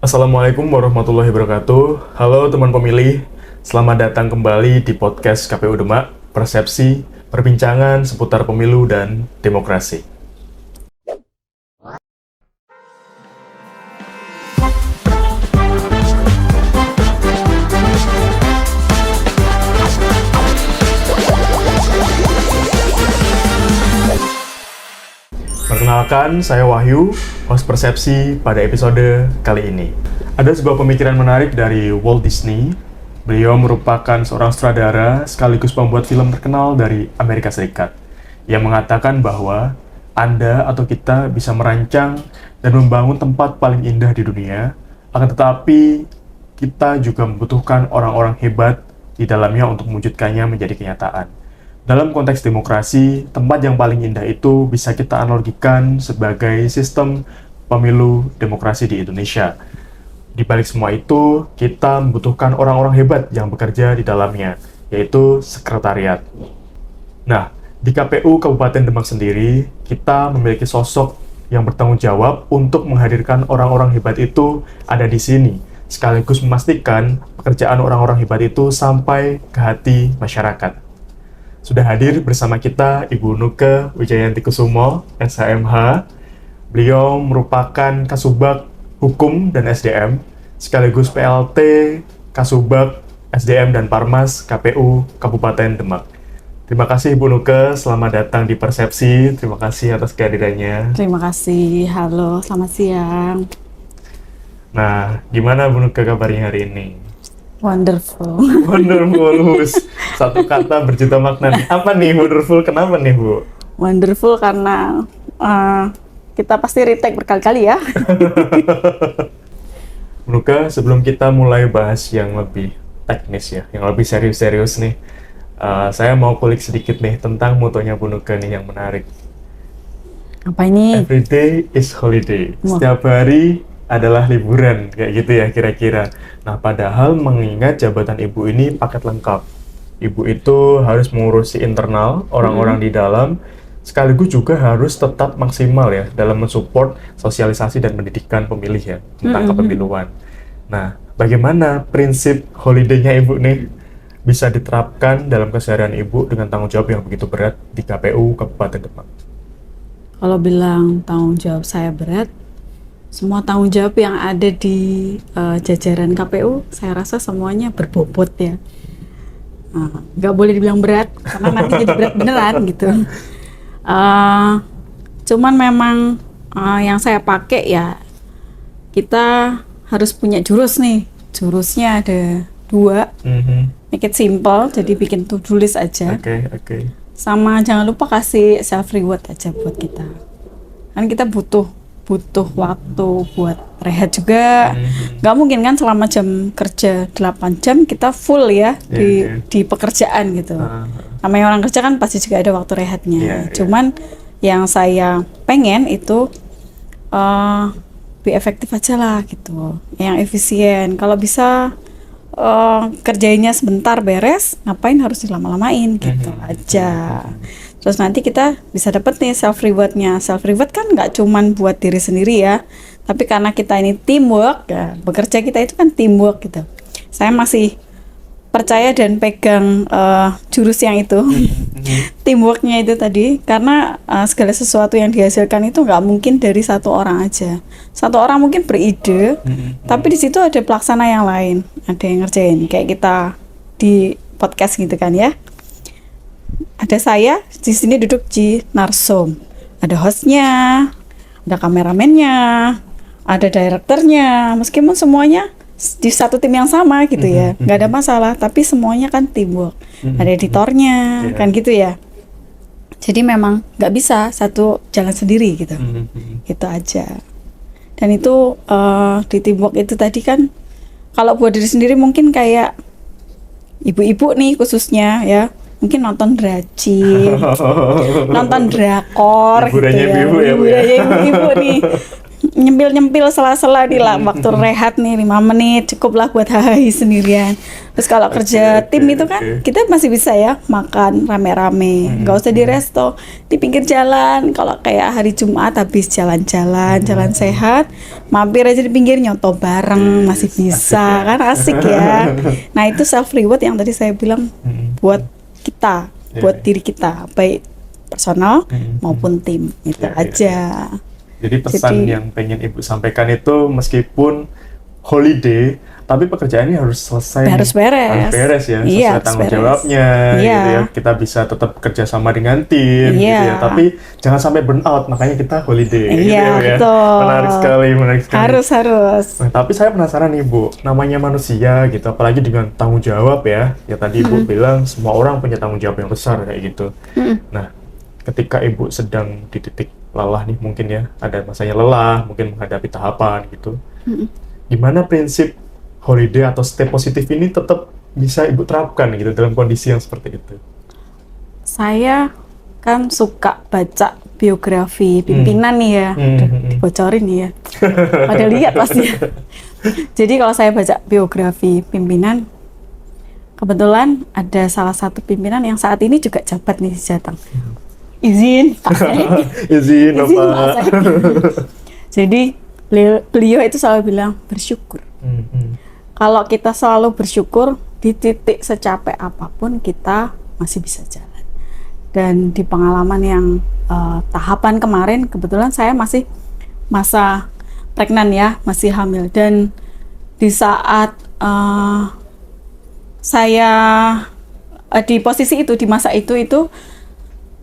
Assalamualaikum warahmatullahi wabarakatuh. Halo teman pemilih, selamat datang kembali di podcast KPU Demak, Persepsi, perbincangan seputar pemilu dan demokrasi. Perkenalkan, saya Wahyu, host Persepsi pada episode kali ini. Ada sebuah pemikiran menarik dari Walt Disney. Beliau merupakan seorang sutradara sekaligus pembuat film terkenal dari Amerika Serikat yang mengatakan bahwa Anda atau kita bisa merancang dan membangun tempat paling indah di dunia, akan tetapi kita juga membutuhkan orang-orang hebat di dalamnya untuk mewujudkannya menjadi kenyataan. Dalam konteks demokrasi, tempat yang paling indah itu bisa kita analogikan sebagai sistem pemilu demokrasi di Indonesia. Di balik semua itu, kita membutuhkan orang-orang hebat yang bekerja di dalamnya, yaitu sekretariat. Nah, di KPU Kabupaten Demak sendiri, kita memiliki sosok yang bertanggung jawab untuk menghadirkan orang-orang hebat itu ada di sini, sekaligus memastikan pekerjaan orang-orang hebat itu sampai ke hati masyarakat. Sudah hadir bersama kita Ibu Nuke Wijayanti Kusumo, SHMH. Beliau merupakan Kasubag Hukum dan SDM, sekaligus PLT Kasubag SDM dan Parmas KPU Kabupaten Demak. Terima kasih Ibu Nuke, selamat datang di Persepsi. Terima kasih atas kehadirannya. Terima kasih, halo, selamat siang. Nah, gimana Bu Nuke kabarnya hari ini? Wonderful. Wonderful, satu kata berjuta makna. Apa nih wonderful? Kenapa nih Bu? Wonderful karena kita pasti retake berkali-kali ya. Nuka, sebelum kita mulai bahas yang lebih teknis ya, yang lebih serius-serius nih, saya mau kulik sedikit nih tentang motonya Bu Nuka nih yang menarik. Apa ini? Every day is holiday. Setiap hari adalah liburan, kayak gitu ya kira-kira. Nah, padahal mengingat jabatan Ibu ini paket lengkap. Ibu itu harus mengurusi internal, orang-orang di dalam, sekaligus juga harus tetap maksimal ya dalam mensupport sosialisasi dan pendidikan pemilih ya tentang kepemiluan. Nah, bagaimana prinsip holiday-nya Ibu nih bisa diterapkan dalam keseharian Ibu dengan tanggung jawab yang begitu berat di KPU Kabupaten Demak? Kalau bilang tanggung jawab saya berat, semua tanggung jawab yang ada di jajaran KPU, saya rasa semuanya berbobot ya. Nggak boleh dibilang berat, karena nanti jadi berat beneran gitu. Cuman memang yang saya pakai ya, kita harus punya jurus nih. Jurusnya ada 2. Make it simple, jadi bikin to-do list aja. Oke. Sama jangan lupa kasih self reward aja buat kita. Kan kita butuh waktu buat rehat juga. Nggak mungkin kan selama jam kerja 8 jam kita full ya di pekerjaan gitu. Namanya orang kerja kan pasti juga ada waktu rehatnya. Cuman yang saya pengen itu lebih efektif aja lah gitu, yang efisien. Kalau bisa kerjainnya sebentar beres, ngapain harus dilama-lamain gitu aja. Terus nanti kita bisa dapet nih self rewardnya. Self reward kan nggak cuman buat diri sendiri ya, tapi karena kita ini teamwork ya, bekerja kita itu kan teamwork gitu. Saya masih percaya dan pegang jurus yang itu, teamworknya itu tadi, karena segala sesuatu yang dihasilkan itu nggak mungkin dari satu orang aja. Satu orang mungkin beride, tapi di situ ada pelaksana yang lain, ada yang ngerjain. Kayak kita di podcast gitu kan ya. Ada saya di sini duduk di narsum, ada hostnya, ada kameramennya, ada direkturnya. Meskipun semuanya di satu tim yang sama gitu ya, nggak ada masalah. Tapi semuanya kan teamwork. Ada editornya, kan gitu ya. Jadi memang nggak bisa satu jalan sendiri gitu, gitu aja. Dan itu di teamwork itu tadi kan, kalau buat diri sendiri mungkin kayak ibu-ibu nih khususnya ya. Mungkin nonton dracin, nonton drakor gitu ya. Hiburannya ibu-ibu ya, Bu ya? Hiburannya ibu-ibu nih. nyempil-nyempil sela-sela nih lah waktu rehat nih 5 menit cukup lah buat hahaha sendirian. Terus kalau kerja tim itu kan kita masih bisa ya makan rame-rame, nggak usah di resto, di pinggir jalan. Kalau kayak hari Jumat habis jalan-jalan, jalan sehat, mampir aja di pinggir nyoto bareng masih bisa kan, asik ya. Nah itu self reward yang tadi saya bilang buat kita, buat diri kita, baik personal maupun tim, itu aja. Jadi pesan yang pengen Ibu sampaikan itu meskipun holiday, tapi pekerjaannya harus selesai. Harus beres. Harus beres ya, sesuai tanggung jawabnya gitu ya. Kita bisa tetap kerja sama dengan tim gitu ya. Tapi jangan sampai burn out, makanya kita holiday gitu ya. Betul. Menarik sekali. Harus. Nah, tapi saya penasaran nih Bu, namanya manusia gitu, apalagi dengan tanggung jawab ya. Ya tadi Ibu bilang semua orang punya tanggung jawab yang besar kayak gitu. Nah, ketika Ibu sedang di titik lelah nih mungkin ya, ada masanya lelah, mungkin menghadapi tahapan gitu. Gimana prinsip holiday atau stay positif ini tetap bisa Ibu terapkan gitu dalam kondisi yang seperti itu? Saya kan suka baca biografi pimpinan nih ya, dibocorin nih ya. Pada lihat pasti. Jadi kalau saya baca biografi pimpinan, kebetulan ada salah satu pimpinan yang saat ini juga jabat nih jatang. Izin, izin Bapak. Jadi beliau itu selalu bilang bersyukur. Kalau kita selalu bersyukur, di titik secapek apapun kita masih bisa jalan. Dan di pengalaman yang tahapan kemarin, kebetulan saya masih masa pregnan ya, masih hamil. Dan di saat saya di posisi itu, di masa itu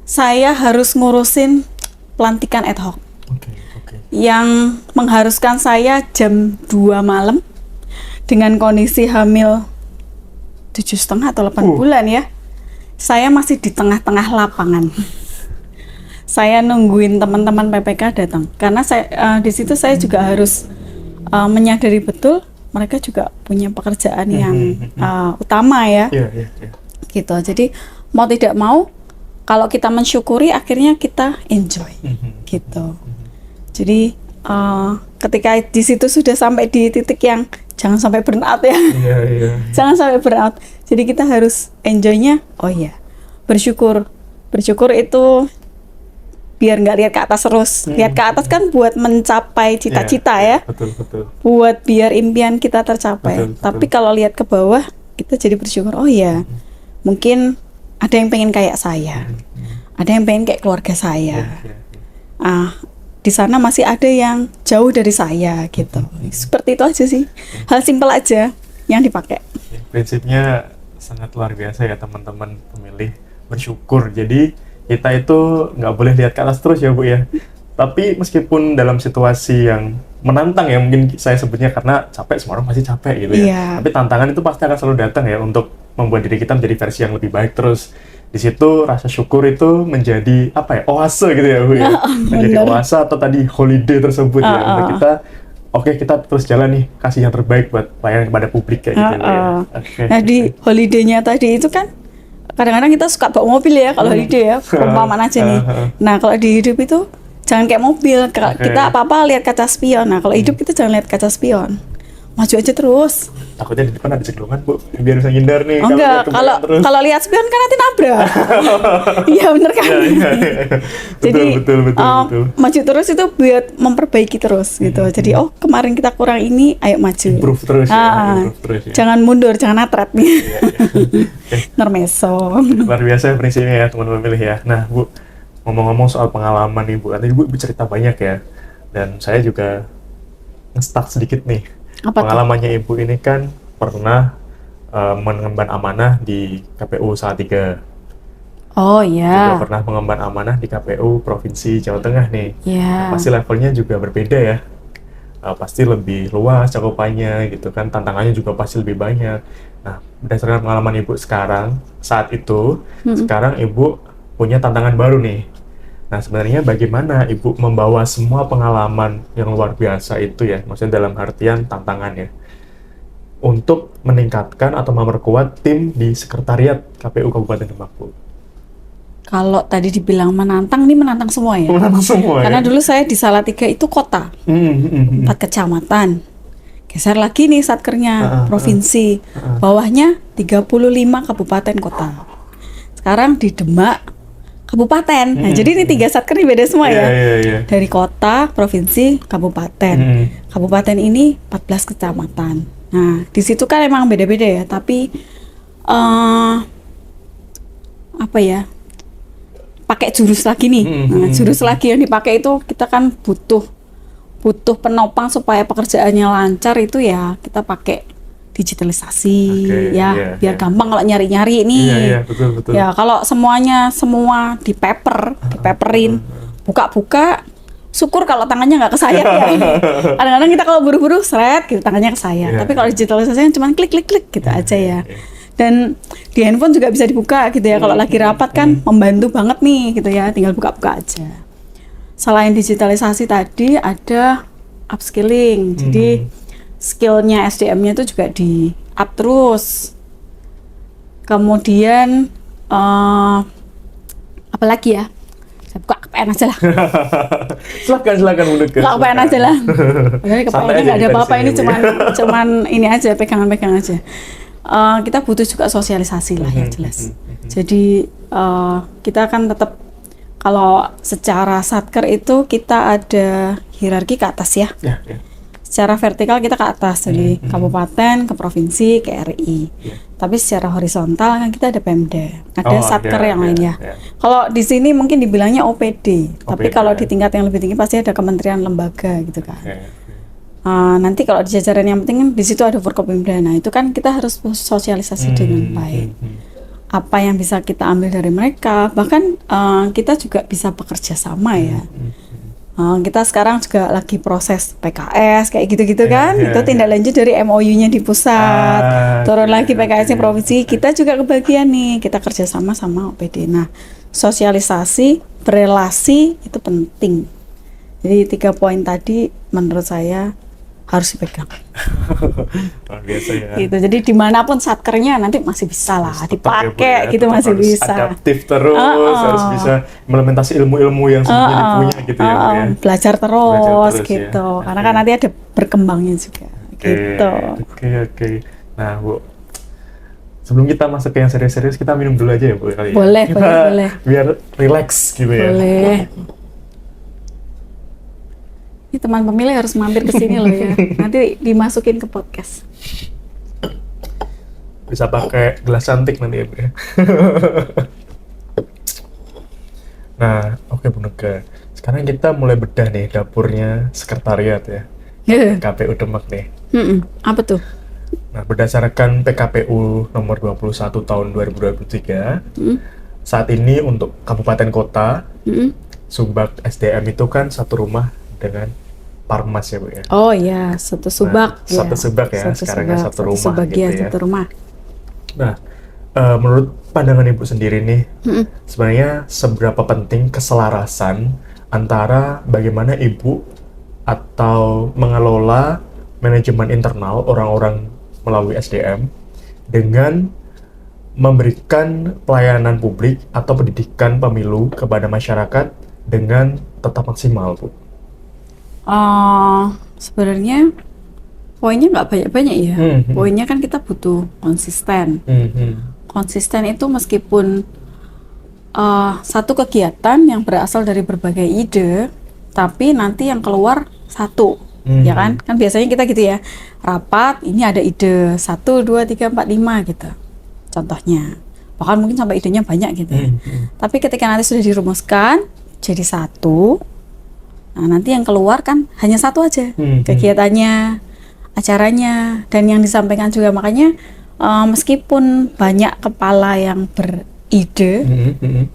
saya harus ngurusin pelantikan ad hoc yang mengharuskan saya jam 2 malam dengan kondisi hamil 7,5 atau 8 bulan ya. Saya masih di tengah-tengah lapangan. Saya nungguin teman-teman PPK datang karena saya di situ saya juga harus menyadari betul mereka juga punya pekerjaan yang utama ya. Gitu. Jadi mau tidak mau kalau kita mensyukuri akhirnya kita enjoy gitu. Jadi ketika di situ sudah sampai di titik yang jangan sampai burn out ya. Jangan sampai burn out. Jadi kita harus enjoy-nya. Oh iya, bersyukur. Bersyukur itu biar nggak lihat ke atas terus. Lihat ke atas kan buat mencapai cita-cita ya. Betul. Buat biar impian kita tercapai. Tapi kalau lihat ke bawah, kita jadi bersyukur. Oh iya, mungkin ada yang pengen kayak saya, ada yang pengen kayak keluarga saya. Di sana masih ada yang jauh dari saya gitu. Seperti itu aja sih, hal simpel aja yang dipakai. Prinsipnya sangat luar biasa ya teman-teman pemilih, bersyukur. Jadi kita itu nggak boleh lihat ke atas terus ya Bu ya. Tapi meskipun dalam situasi yang menantang ya, mungkin saya sebutnya karena capek, semua orang pasti capek gitu ya. Tapi tantangan itu pasti akan selalu datang ya untuk membuat diri kita menjadi versi yang lebih baik terus. Di situ rasa syukur itu menjadi apa ya, oase gitu ya Bu ya. Menjadi oase atau tadi holiday tersebut ya untuk kita. Oke, kita terus jalan nih, kasih yang terbaik buat pelayanan kepada publik kayak gitu ya. Nah di holiday-nya tadi itu kan kadang-kadang kita suka bawa mobil ya kalau holiday ya, umpamanya aja nih. Nah kalau di hidup itu jangan kayak mobil, kita apa-apa lihat kaca spion. Nah kalau hidup kita jangan lihat kaca spion, maju aja terus. Takutnya di depan ada ceklungan Bu, biar bisa ngindar nih. Kalau lihat spion kan nanti nabrak. Iya bener kan. Jadi betul. Maju terus itu buat memperbaiki terus gitu. Jadi kemarin kita kurang ini, ayo maju. Improve terus ya. Jangan mundur, jangan natret nih. Nermeso. Luar biasa prinsipnya ya teman-teman pilih ya. Nah Bu, ngomong-ngomong soal pengalaman nih Bu, nanti Bu bercerita banyak ya. Dan saya juga nge-stuck sedikit nih. Pengalamannya Ibu ini kan pernah mengemban amanah di KPU Salatiga. Oh iya. Juga pernah mengemban amanah di KPU Provinsi Jawa Tengah nih. Iya. Pasti levelnya juga berbeda ya. Pasti lebih luas cakupannya gitu kan, tantangannya juga pasti lebih banyak. Nah, berdasarkan pengalaman Ibu sekarang, saat itu, sekarang Ibu punya tantangan baru nih. Nah, sebenarnya bagaimana Ibu membawa semua pengalaman yang luar biasa itu ya, maksudnya dalam artian tantangannya, untuk meningkatkan atau memperkuat tim di sekretariat KPU Kabupaten Demak, Bu? Kalau tadi dibilang menantang, nih menantang semua ya. Menantang semua Karena ya? dulu saya di Salatiga itu kota, 4 kecamatan. Geser lagi nih satkernya, provinsi. Bawahnya 35 kabupaten kota. Sekarang di Demak, kabupaten. Nah, jadi ini 3 satker ini beda semua ya. Iya. Dari kota, provinsi, kabupaten. Kabupaten ini 14 kecamatan. Nah, di situ kan emang beda-beda ya, tapi apa ya? Pakai jurus lagi nih. Nah, jurus lagi yang dipakai itu kita kan butuh penopang supaya pekerjaannya lancar, itu ya kita pakai digitalisasi biar gampang kalau nyari-nyari nih. Iya, betul. Ya, kalau semua dipaperin, buka-buka, syukur kalau tangannya nggak kesayat ya. Kadang-kadang kita kalau buru-buru seret gitu tangannya kesayat. Tapi kalau digitalisasi kan cuma klik gitu aja ya. Dan di handphone juga bisa dibuka gitu ya. Kalau lagi rapat kan membantu banget nih gitu ya. Tinggal buka-buka aja. Selain digitalisasi tadi ada upskilling. Jadi skillnya SDM-nya itu juga di up terus. Kemudian apa lagi ya? Saya buka KPN aja lah. Silakan Bu Nike. Buka KPN aja lah. Jadi KPN-nya nggak ada apa-apa, ini cuman ini aja, pegangan-pegangan aja. Kita butuh juga sosialisasi lah yang jelas. Jadi kita kan tetap, kalau secara satker itu kita ada hierarki ke atas ya. Secara vertikal kita ke atas, dari kabupaten ke provinsi ke RI. Tapi secara horizontal kan kita ada Pemda, ada satker yang lainnya. Kalau di sini mungkin dibilangnya OPD, tapi kalau di tingkat yang lebih tinggi pasti ada kementerian lembaga gitu kan. Nanti kalau di jajaran yang penting di situ ada Forkopimda. Nah, itu kan kita harus sosialisasi dengan baik. Apa yang bisa kita ambil dari mereka, bahkan kita juga bisa bekerja sama ya. Kita sekarang juga lagi proses PKS kayak gitu-gitu kan. Itu tindak lanjut dari MOU-nya di pusat. Turun lagi PKS-nya provinsi, kita juga kebagian nih. Kita kerja sama OPD. Nah, sosialisasi, berelasi itu penting. Jadi 3 poin tadi menurut saya harus dipegang. Luar biasa ya. Gitu. Jadi dimanapun satkernya nanti masih bisa lah dipakai ya, gitu, masih harus bisa. Adaptif terus, harus bisa implementasi ilmu-ilmu yang sebelumnya dipunya gitu ya, Bu ya. Belajar terus gitu. Ya. Karena kan nanti ada berkembangnya juga. Gitu. Oke. Nah, Bu, sebelum kita masuk ke yang serius-serius, kita minum dulu aja ya, Bu, kali ya. Boleh. Biar relax gitu ya. Boleh. Ini teman pemilih harus mampir ke sini loh ya. Nanti dimasukin ke podcast. Bisa pakai gelas cantik nanti ya, Bu ya. Nah, oke Bu Nike. Sekarang kita mulai bedah nih dapurnya sekretariat ya. KPU Demak nih. Apa tuh? Nah, berdasarkan PKPU nomor 21 tahun 2023, saat ini untuk kabupaten kota, Subak SDM itu kan satu rumah dengan Parmas ya, Bu ya. Oh iya, satu subak. Nah, satu subak ya, sekarang satu rumah sebagian, gitu ya. satu rumah. Nah, menurut pandangan Ibu sendiri nih, sebenarnya seberapa penting keselarasan antara bagaimana Ibu atau mengelola manajemen internal orang-orang melalui SDM dengan memberikan pelayanan publik atau pendidikan pemilu kepada masyarakat dengan tetap maksimal, Bu? Sebenarnya poinnya nggak banyak-banyak ya. Poinnya kan kita butuh konsisten. Konsisten itu meskipun satu kegiatan yang berasal dari berbagai ide, tapi nanti yang keluar satu, ya kan? Kan biasanya kita gitu ya, rapat ini ada ide 1, 2, 3, 4, 5 gitu. Contohnya, bahkan mungkin sampai idenya banyak gitu ya. Tapi ketika nanti sudah dirumuskan jadi satu, nah nanti yang keluar kan hanya satu aja kegiatannya, acaranya, dan yang disampaikan juga. Makanya meskipun banyak kepala yang beride,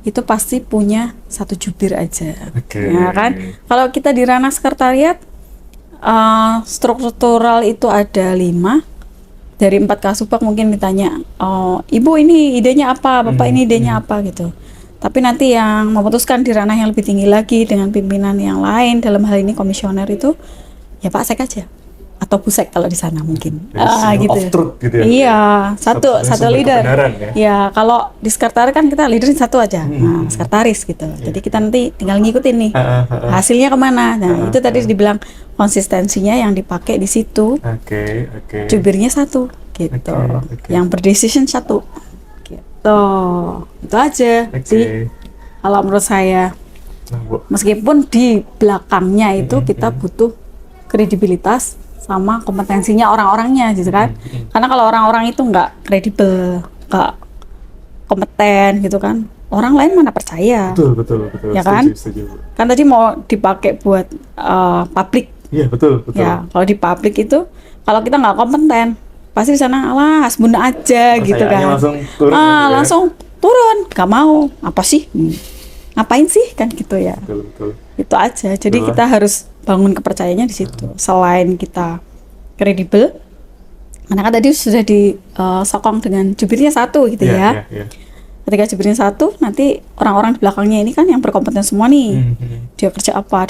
itu pasti punya satu jubir aja, ya kan? Kalau kita di ranah sekretariat, struktural itu ada 5. Dari 4 kasubag mungkin ditanya, Ibu ini idenya apa, Bapak ini idenya apa gitu. Tapi nanti yang memutuskan di ranah yang lebih tinggi lagi dengan pimpinan yang lain, dalam hal ini komisioner itu, ya Pak Sek aja. atau busek kalau di sana mungkin. Jadi single Gitu. of truth gitu ya. Iya, satu Satu-satunya leader. sumber kebenaran ya. Ya, kalau di sekretaris kan kita leaderin satu aja. Nah, sekretaris gitu. Jadi kita nanti tinggal ngikutin nih. Hasilnya kemana? Nah, itu tadi dibilang konsistensinya yang dipakai di situ. Oke. Jubirnya satu gitu. Oke. Yang berdecision satu. Gitu. Itu aja sih. Kalau menurut saya, Nah, Bu. meskipun di belakangnya itu kita butuh kredibilitas sama kompetensinya orang-orangnya gitu kan. Karena kalau orang-orang itu nggak kredibel, nggak kompeten gitu kan, orang lain mana percaya. Betul. Ya kan? Setuju, Bu. Kan tadi mau dipakai buat publik. Iya, betul. Ya, kalau di publik itu kalau kita nggak kompeten, pasti di sana alah asbuna aja gitu Percayaannya kan. langsung turun gitu ya. Langsung turun, nggak mau. Apa sih? Ngapain sih kan gitu ya. Betul. Itu aja. Jadi Betul. kita harus bangun kepercayaannya di situ. Selain kita kredibel, karena kan tadi sudah disokong dengan jubirnya satu gitu ya. Iya. Ketika jubirnya satu, nanti orang-orang di belakangnya ini kan yang berkompeten semua nih. Dia kerja apa.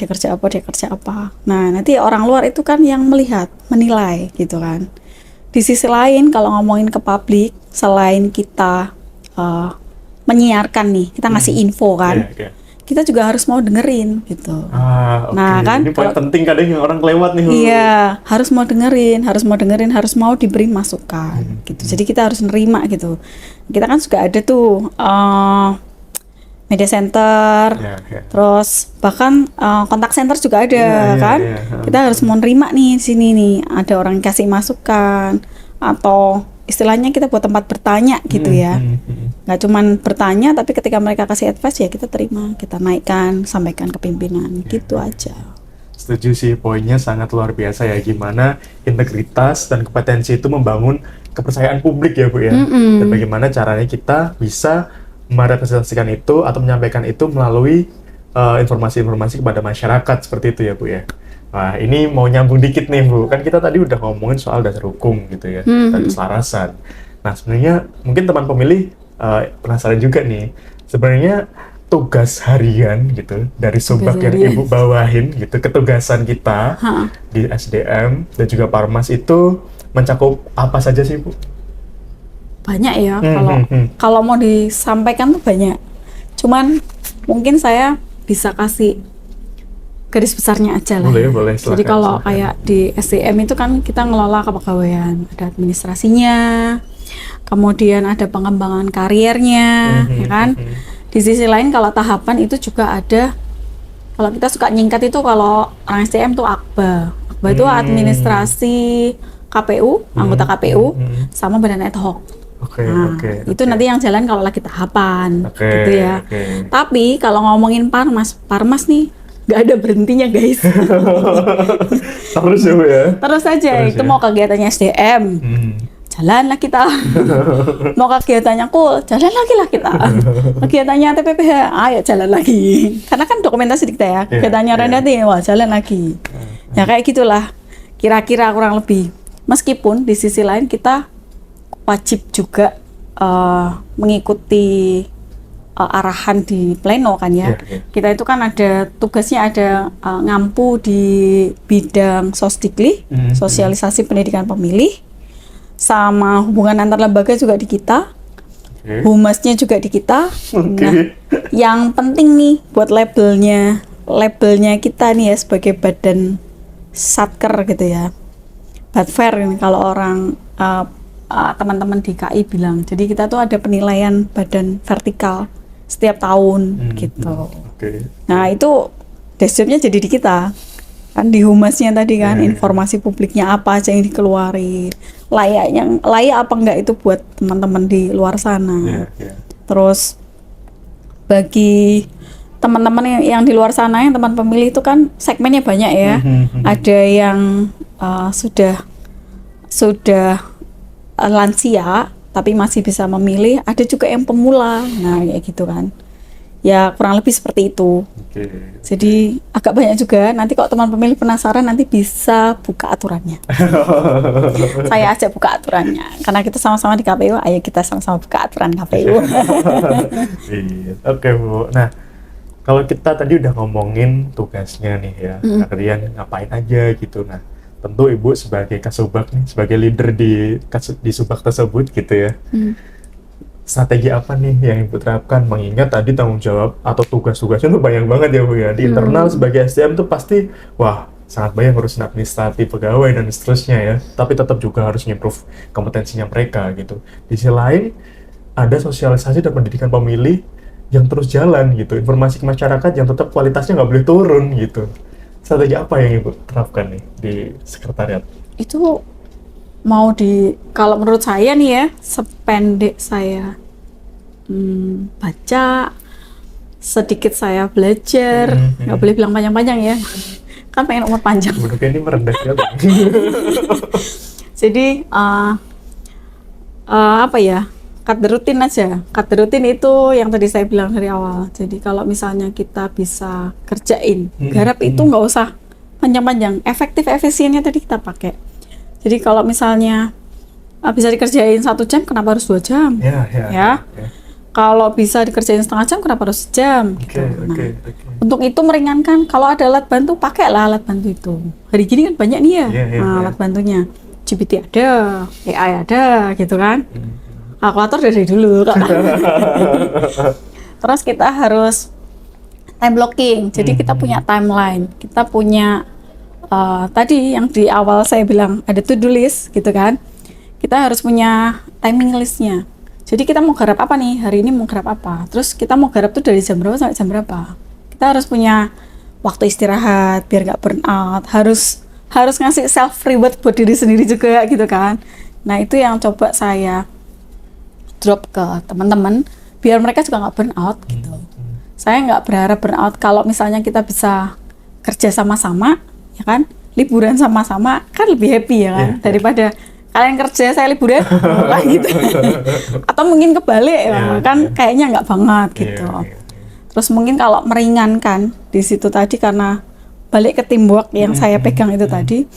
Nah, nanti orang luar itu kan yang melihat, menilai gitu kan. Di sisi lain, kalau ngomongin ke publik, selain kita menyiarkan nih, kita ngasih info kan, Iya. kita juga harus mau dengerin gitu. Oke. Nah, kan, Ini poin penting kadang yang orang kelewat nih. Bu. Iya, harus mau dengerin, harus mau diberi masukan gitu. Jadi kita harus nerima gitu. Kita kan juga ada tuh media center, Iya. terus bahkan kontak center juga ada Iya, kan. iya. Kita harus mau nerima nih sini nih, ada orang yang kasih masukan atau istilahnya kita buat tempat bertanya gitu ya. Nggak cuman bertanya, tapi ketika mereka kasih advice ya kita terima, kita naikkan, sampaikan ke pimpinan, gitu aja. Setuju sih, poinnya sangat luar biasa ya, gimana integritas dan kompetensi itu membangun kepercayaan publik ya Bu ya. Dan bagaimana caranya kita bisa merepresentasikan itu atau menyampaikan itu melalui informasi-informasi kepada masyarakat seperti itu ya Bu ya. Nah, ini mau nyambung dikit nih Bu, kan kita tadi udah ngomongin soal dasar hukum gitu ya, dan keselarasan. Nah, sebenarnya mungkin teman pemilih penasaran juga nih, sebenarnya tugas harian gitu dari Subak yang Ibu bawahin gitu, ketugasan kita di SDM dan juga Parmas itu mencakup apa saja sih Bu? Banyak ya, kalau mau disampaikan tuh banyak. Cuman mungkin saya bisa kasih garis besarnya aja lah. Boleh, Jadi kalau kayak di SDM itu kan kita ngelola kepegawaian, ada administrasinya, kemudian ada pengembangan karirnya, ya kan. Di sisi lain kalau tahapan itu juga ada, kalau kita suka nyingkat itu kalau orang SDM tuh AKBA. AKBA itu administrasi KPU, anggota KPU, sama badan ad hoc. Itu nanti yang jalan kalau lagi tahapan, gitu ya. Tapi kalau ngomongin Parmas nih, nggak ada berhentinya guys. Terus ya Bu ya? Terus aja, itu mau kegiatannya SDM, jalanlah kita. Mau kegiatannya jalan lagi lah kita. Kegiatannya TPPH, ayo jalan lagi. Karena kan dokumentasi kita ya, kegiatannya Rendati, wah jalan lagi. Ya kayak gitulah, kira-kira kurang lebih. Meskipun di sisi lain kita wajib juga mengikuti arahan di pleno kan ya. Kita itu kan ada tugasnya, ada ngampu di bidang sosdikli, sosialisasi pendidikan pemilih, sama hubungan antar lembaga juga di kita, humasnya juga di kita. Nah, yang penting nih buat labelnya kita nih ya sebagai badan satker gitu ya, badver kalau orang teman-teman di KI bilang. Jadi kita tuh ada penilaian badan vertikal setiap tahun gitu. Nah itu dashboardnya jadi di kita kan, di humasnya tadi kan, informasi publiknya apa aja yang dikeluarin, layak apa enggak itu buat teman-teman di luar sana. Terus bagi teman-teman yang di luar sana, yang teman pemilih itu kan segmennya banyak ya. Ada yang sudah lansia tapi masih bisa memilih, ada juga yang pemula. Nah kayak gitu kan ya, kurang lebih seperti itu. Jadi agak banyak juga. Nanti kalau teman pemilih penasaran, nanti bisa buka aturannya. Saya ajak buka aturannya, karena kita sama-sama di KPU. Ayo kita sama-sama buka aturan KPU. Oke Bu, nah kalau kita tadi udah ngomongin tugasnya nih ya, kalian ngapain aja gitu. Nah tentu Ibu sebagai Kasubag nih, sebagai leader di Subag tersebut gitu ya. Strategi apa nih yang Ibu terapkan mengingat tadi tanggung jawab atau tugas-tugasnya tuh banyak banget ya Bu ya. Di internal sebagai SDM tuh pasti wah sangat banyak ngurusin administratif pegawai dan seterusnya ya. Tapi tetap juga harus improve kompetensinya mereka gitu. Di sisi lain ada sosialisasi dan pendidikan pemilih yang terus jalan gitu. Informasi ke masyarakat yang tetap kualitasnya nggak boleh turun gitu. Strategi apa yang Ibu terapkan nih di sekretariat? Itu kalau menurut saya nih ya, sependek saya baca, sedikit saya belajar, nggak boleh bilang panjang-panjang ya, kan pengen umur panjang. Bentuknya ini merendah ya. Jadi apa ya, kader rutin aja. Kader rutin itu yang tadi saya bilang dari awal. Jadi kalau misalnya kita bisa kerjain, garap itu nggak usah panjang-panjang, efektif efisiennya tadi kita pakai. Jadi kalau misalnya bisa dikerjain 1 jam, kenapa harus 2 jam? Ya. Kalau bisa dikerjain setengah jam, kenapa harus sejam? Gitu. Untuk itu meringankan, kalau ada alat bantu, pakailah alat bantu itu. Hari gini kan banyak nih ya, alat bantunya. GPT ada, AI ada, gitu kan. Kalkulator dari dulu. Terus kita harus time blocking, jadi kita punya timeline, kita punya tadi yang di awal saya bilang ada to-do list, gitu kan. Kita harus punya timing listnya. Jadi kita mau garap apa nih, hari ini mau garap apa, terus kita mau garap tuh dari jam berapa sampai jam berapa. Kita harus punya waktu istirahat biar nggak burn out, harus ngasih self reward buat diri sendiri juga gitu kan. Nah itu yang coba saya drop ke teman-teman biar mereka juga nggak burn out gitu. Saya nggak berharap burn out kalau misalnya kita bisa kerja sama-sama ya kan, liburan sama-sama kan lebih happy ya kan, daripada kalian kerja saya liburan gitu. Atau mungkin kebalik ya kan, kayaknya nggak banget gitu. Terus mungkin kalau meringankan di situ tadi, karena balik ke teamwork yang saya pegang itu tadi,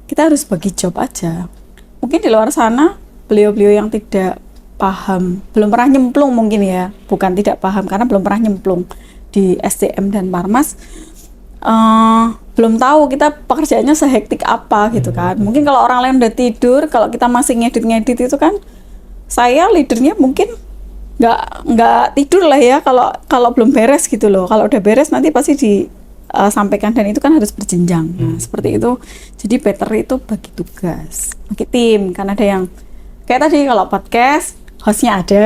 kita harus bagi job aja. Mungkin di luar sana beliau-beliau yang tidak paham, belum pernah nyemplung mungkin ya, bukan tidak paham karena belum pernah nyemplung di SDM dan Parmas, belum tahu kita pekerjaannya sehektik apa gitu kan. Mungkin kalau orang lain udah tidur, kalau kita masih ngedit itu kan, saya leadernya mungkin nggak tidur lah ya kalau belum beres gitu loh. Kalau udah beres nanti pasti disampaikan, dan itu kan harus berjenjang. Nah, seperti itu. Jadi better itu bagi tugas, bagi tim. Kan ada yang kayak tadi kalau podcast, hostnya ada,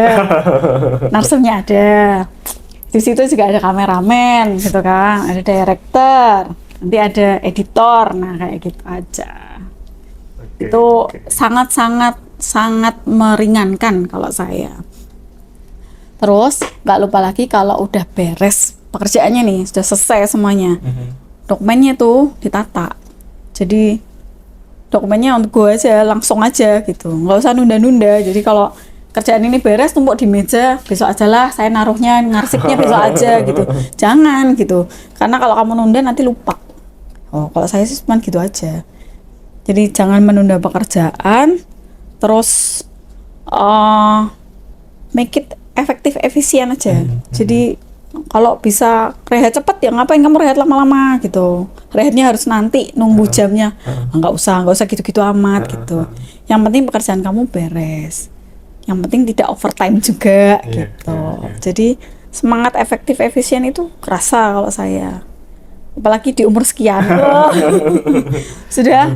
narsumnya ada. Di situ juga ada kameramen gitu kan, ada director, nanti ada editor. Nah kayak gitu aja. Itu sangat meringankan kalau saya. Terus nggak lupa lagi kalau udah beres pekerjaannya nih, sudah selesai semuanya, dokumennya tuh ditata. Jadi dokumennya untuk gue aja, langsung aja gitu, nggak usah nunda-nunda. Jadi kalau kerjaan ini beres, tumpuk di meja, besok aja lah saya naruhnya, ngarsipnya besok aja gitu. Jangan gitu, karena kalau kamu nunda nanti lupa. Kalau saya sih cuma gitu aja. Jadi jangan menunda pekerjaan, terus make it efektif, efisien aja. Jadi kalau bisa rehat cepet ya ngapain kamu rehat lama-lama gitu. Rehatnya harus nanti nunggu jamnya. Nggak usah gitu-gitu amat gitu. Yang penting pekerjaan kamu beres. Yang penting tidak overtime juga gitu. Jadi semangat efektif efisien itu kerasa kalau saya. Apalagi di umur sekian. Sudah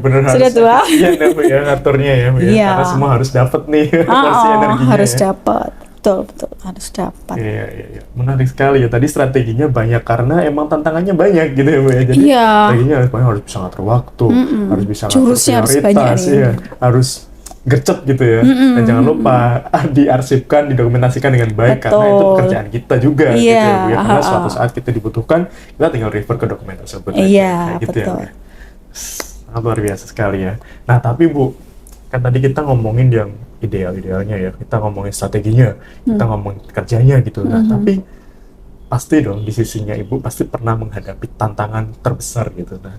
tua. Ya ngaturnya ya, karena semua harus dapat nih porsi energinya. Harus dapat. Betul, harus dapat. Iya. Menarik sekali ya. Tadi strateginya banyak karena emang tantangannya banyak gitu ya Bu ya. Jadi strateginya harus bisa ngatur waktu, harus bisa ngatur prioritas, harus gercep gitu ya. Dan jangan lupa diarsipkan, didokumentasikan dengan baik. Betul. Karena itu pekerjaan kita juga gitu ya Bu ya. Karena suatu saat kita dibutuhkan, kita tinggal refer ke dokumen tersebut. Iya, gitu betul. Ya. Sangat luar biasa sekali ya. Nah tapi Bu, kan tadi kita ngomongin yang idealnya ya, kita ngomongin strateginya, kita ngomongin kerjanya gitu. Nah, tapi pasti dong di sisinya Ibu pasti pernah menghadapi tantangan terbesar gitu. Nah,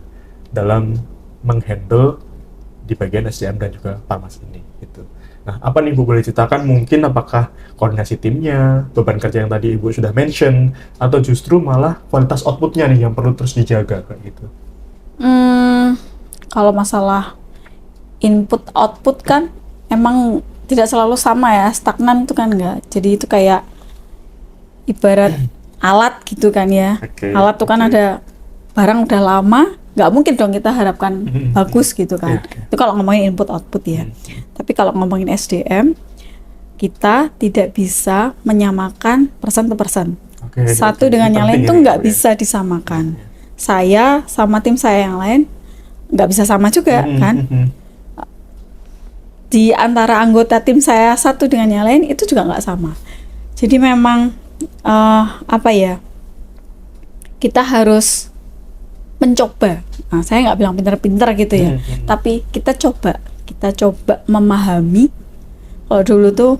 dalam menghandle di bagian SDM dan juga Parmas ini gitu. Nah, apa nih Ibu boleh ceritakan, mungkin apakah koordinasi timnya, beban kerja yang tadi Ibu sudah mention, atau justru malah kualitas outputnya nih yang perlu terus dijaga kayak gitu? Kalau masalah input output kan emang tidak selalu sama ya, stagnan itu kan enggak. Jadi itu kayak ibarat alat gitu kan ya. Oke, Alat tuh kan oke. ada barang udah lama, nggak mungkin dong kita harapkan bagus gitu kan. Iya. Itu kalau ngomongin input output ya. Tapi kalau ngomongin SDM, kita tidak bisa menyamakan person to person. Oke, Satu oke. dengan Ini yang lain penting tuh ini, nggak Bu, ya. bisa disamakan. Saya sama tim saya yang lain nggak bisa sama juga kan. Di antara anggota tim saya satu dengan yang lain itu juga nggak sama. Jadi memang apa ya, kita harus mencoba. Nah, saya nggak bilang pintar-pintar gitu ya, tapi kita coba memahami. Kalau dulu tuh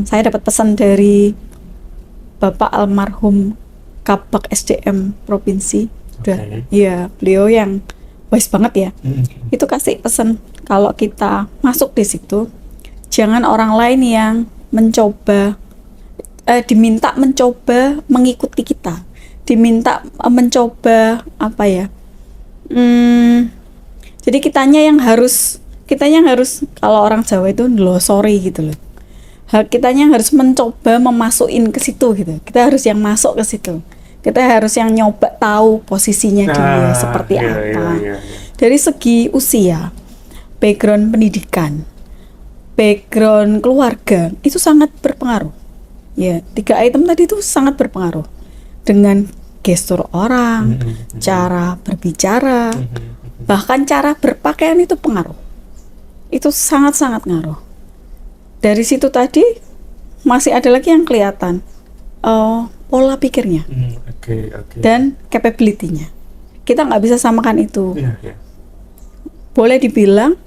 saya dapat pesan dari Bapak almarhum Kabak SDM Provinsi. Udah, Oke. iya, beliau yang wise banget ya. Itu kasih pesan kalau kita masuk di situ, jangan orang lain yang mencoba diminta mencoba mengikuti kita, diminta mencoba apa ya, jadi kitanya yang harus kalau orang Jawa itu ndelosori gitu loh. Kitanya yang harus mencoba memasukin ke situ gitu. Kita harus yang masuk ke situ. Kita harus yang nyoba tahu posisinya dia seperti apa. Iya. Dari segi usia, background pendidikan, background keluarga itu sangat berpengaruh. Ya, 3 item tadi itu sangat berpengaruh. Dengan gestur orang, cara berbicara, bahkan cara berpakaian itu pengaruh. Itu sangat-sangat ngaruh. Dari situ tadi masih ada lagi yang kelihatan pola pikirnya Oke. dan capability-nya. Kita nggak bisa samakan itu. Iya. Boleh dibilang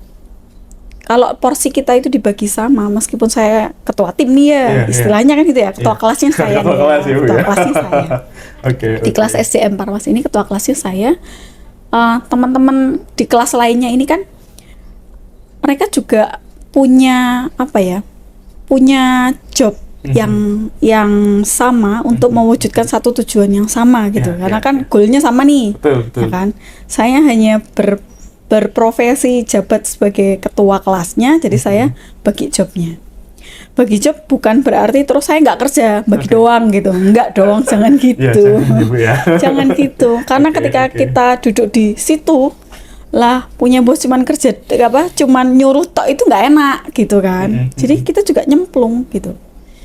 kalau porsi kita itu dibagi sama, meskipun saya ketua tim nih ya, Iya, istilahnya kan gitu ya, ketua Iya. kelasnya saya Ketua nih, kelas ya, Bu, ketua ya. kelasnya saya. Oke. Di kelas SDM Parmas ini ketua kelasnya saya. Teman-teman di kelas lainnya ini kan mereka juga punya apa ya, punya job yang sama untuk mewujudkan satu tujuan yang sama gitu. Iya, Karena iya, kan iya. goalnya sama nih, Betul. ya kan. Saya hanya berprofesi jabat sebagai ketua kelasnya, jadi saya bagi jobnya. Bagi job bukan berarti terus saya nggak kerja, bagi doang gitu. Enggak dong, jangan Iya, gitu. jangan gitu, ya. Jangan gitu. Karena Oke, ketika oke. kita duduk di situ lah, punya bos cuman kerja cuman nyuruh tok, itu nggak enak gitu kan. Jadi kita juga nyemplung gitu.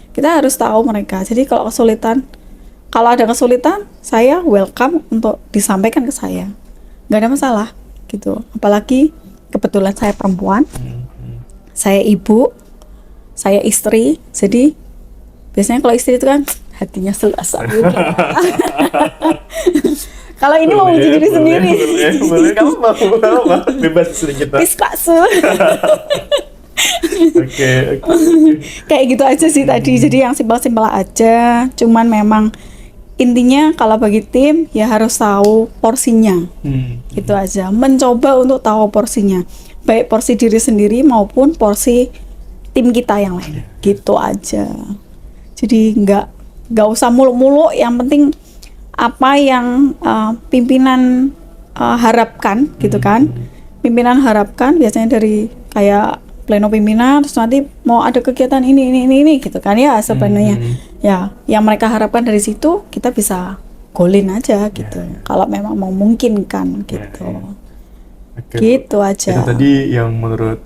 Kita harus tahu mereka. Jadi kalau ada kesulitan, saya welcome untuk disampaikan ke saya. Nggak ada masalah gitu. Apalagi kebetulan saya perempuan, saya ibu, saya istri. Jadi biasanya kalau istri itu kan hatinya selasa gitu. Kalau ini mau uji diri sendiri. Boleh. Kamu mau bebas sedikit. Piskaksu. Oke. Kayak gitu aja sih tadi. Jadi yang simpel-simpel aja. Cuman memang intinya kalau bagi tim ya harus tahu porsinya. Gitu aja. Mencoba untuk tahu porsinya. Baik porsi diri sendiri maupun porsi tim kita yang lain. Gitu aja. Jadi nggak usah muluk-muluk. Yang penting apa yang pimpinan harapkan gitu kan. Pimpinan harapkan biasanya dari kayak pleno pimpinan, terus nanti mau ada kegiatan ini gitu kan ya, sebenarnya ya yang mereka harapkan dari situ kita bisa golin aja gitu. Kalau memang memungkinkan gitu. Oke, Gitu aja. Itu tadi yang menurut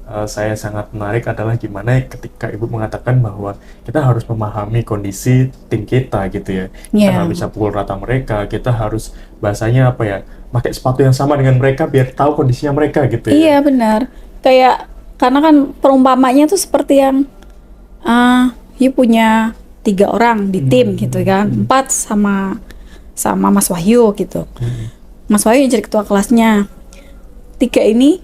saya sangat menarik adalah gimana ketika Ibu mengatakan bahwa kita harus memahami kondisi tim kita gitu ya. Kita nggak bisa pukul rata mereka, kita harus bahasanya apa ya, pakai sepatu yang sama dengan mereka biar tahu kondisinya mereka gitu ya. Iya benar. Kayak karena kan perumpamanya tuh seperti yang you punya 3 orang di tim gitu kan, 4 sama Mas Wahyu gitu. Mas Wahyu yang jadi ketua kelasnya. 3 ini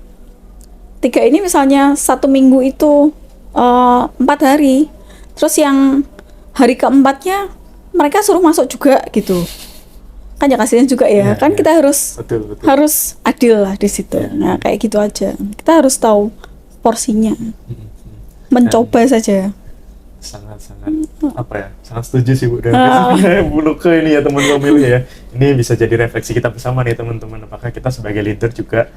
misalnya 1 minggu itu 4 hari, terus yang hari keempatnya mereka suruh masuk juga gitu, kan ya kasihan juga ya, kan kita harus Betul. harus adil lah di situ. Nah kayak gitu aja, kita harus tahu porsinya, mencoba saja. Sangat apa ya, sangat setuju sih Bu dengan Bu Nuke ini ya teman pemilih ya. Ini bisa jadi refleksi kita bersama nih teman-teman, apakah kita sebagai leader juga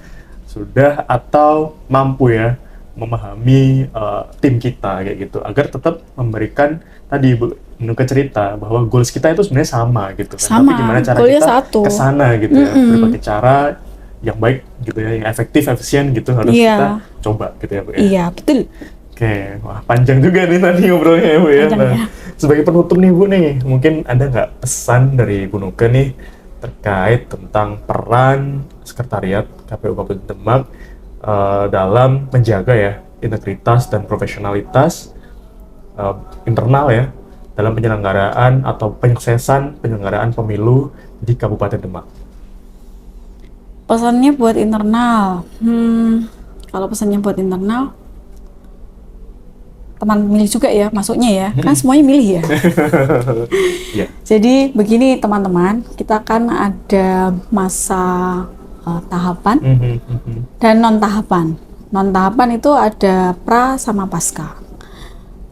sudah atau mampu ya memahami tim kita kayak gitu, agar tetap memberikan tadi Bu Nuke cerita bahwa goals kita itu sebenarnya sama gitu kan, Sama, tapi gimana cara goalnya kita satu. kesana gitu ya, berbagai cara yang baik gitu ya, yang efektif, efisien gitu harus Iya. kita coba gitu ya Bu ya. Iya, betul. Oke, wah panjang juga nih tadi ngobrolnya ya Bu ya. Panjang, Nah, ya. sebagai penutup nih Bu nih, mungkin ada nggak pesan dari Bu Nuke nih terkait tentang peran sekretariat KPU Kabupaten Demak dalam menjaga ya integritas dan profesionalitas internal ya dalam penyelenggaraan atau penyuksesan penyelenggaraan pemilu di Kabupaten Demak? Pesannya buat internal. Kalau pesannya buat internal, teman milih juga ya, masuknya ya. Kan semuanya milih ya. Ya. Jadi begini teman-teman, kita kan ada masa tahapan dan non-tahapan. Non-tahapan itu ada pra sama pasca.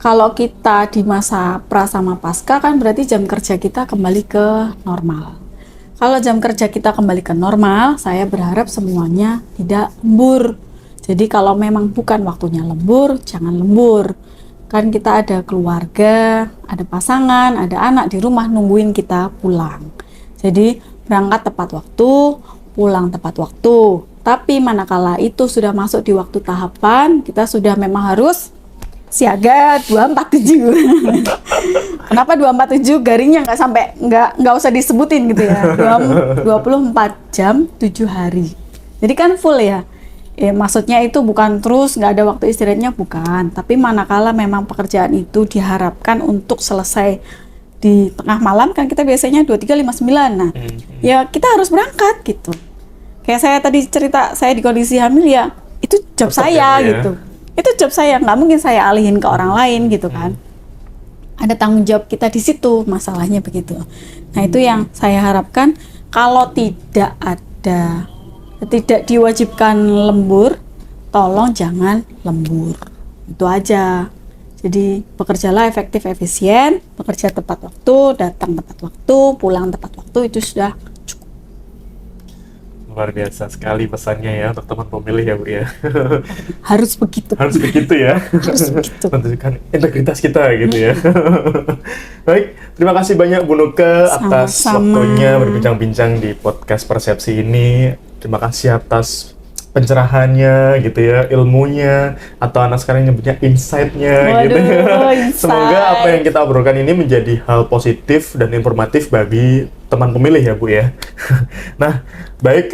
Kalau kita di masa pra sama pasca kan berarti jam kerja kita kembali ke normal. Kalau jam kerja kita kembali ke normal, saya berharap semuanya tidak lembur. Jadi kalau memang bukan waktunya lembur, jangan lembur. Kan kita ada keluarga, ada pasangan, ada anak di rumah nungguin kita pulang. Jadi berangkat tepat waktu, pulang tepat waktu. Tapi manakala itu sudah masuk di waktu tahapan, kita sudah memang harus siaga 247. Kenapa 247? Garingnya nggak sampai, nggak usah disebutin gitu ya. 24 jam 7 hari. Jadi kan full ya. Maksudnya itu bukan terus nggak ada waktu istirahatnya, bukan. Tapi manakala memang pekerjaan itu diharapkan untuk selesai di tengah malam, kan kita biasanya 23.59. Nah, ya kita harus berangkat gitu. Kayak saya tadi cerita, saya di kondisi hamil ya, itu job Tetap saya ya. gitu. Itu job saya, nggak mungkin saya alihin ke orang lain gitu kan. Ada tanggung jawab kita di situ, masalahnya begitu. Nah itu yang saya harapkan, kalau tidak diwajibkan lembur, tolong jangan lembur. Itu aja. Jadi bekerjalah efektif, efisien, bekerja tepat waktu, datang tepat waktu, pulang tepat waktu, itu sudah cukup. Luar biasa sekali pesannya ya untuk teman pemilih ya Bu ya. Harus begitu. Harus begitu ya. Harus begitu. Menunjukkan integritas kita gitu ya. Baik, terima kasih banyak Bu Nuke atas Sama-sama. waktunya berbincang-bincang di podcast Persepsi ini. Terima kasih atas pencerahannya gitu ya, ilmunya, atau anak sekarang nyebutnya insight-nya gitu. Waduh, Semoga insight. apa yang kita obrolkan ini menjadi hal positif dan informatif bagi teman pemilih ya Bu ya. Nah, baik,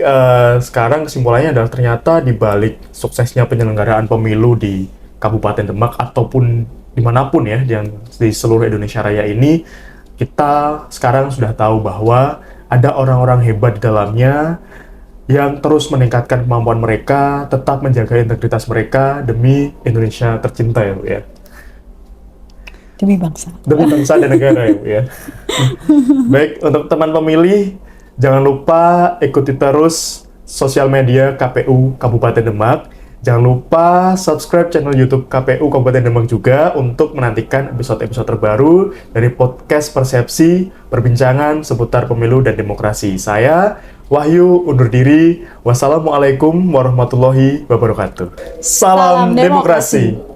sekarang kesimpulannya adalah ternyata di balik suksesnya penyelenggaraan pemilu di Kabupaten Demak ataupun dimanapun ya di seluruh Indonesia Raya ini, kita sekarang sudah tahu bahwa ada orang-orang hebat di dalamnya yang terus meningkatkan kemampuan mereka, tetap menjaga integritas mereka demi Indonesia tercinta ya Bu ya. Demi bangsa. Demi bangsa dan negara ya Bu ya. Baik, untuk teman pemilih, jangan lupa ikuti terus sosial media KPU Kabupaten Demak. Jangan lupa subscribe channel YouTube KPU Kabupaten Demak juga untuk menantikan episode-episode terbaru dari podcast Persepsi, perbincangan seputar pemilu dan demokrasi. Saya Wahyu undur diri. Wassalamualaikum warahmatullahi wabarakatuh. Salam Salam demokrasi. demokrasi.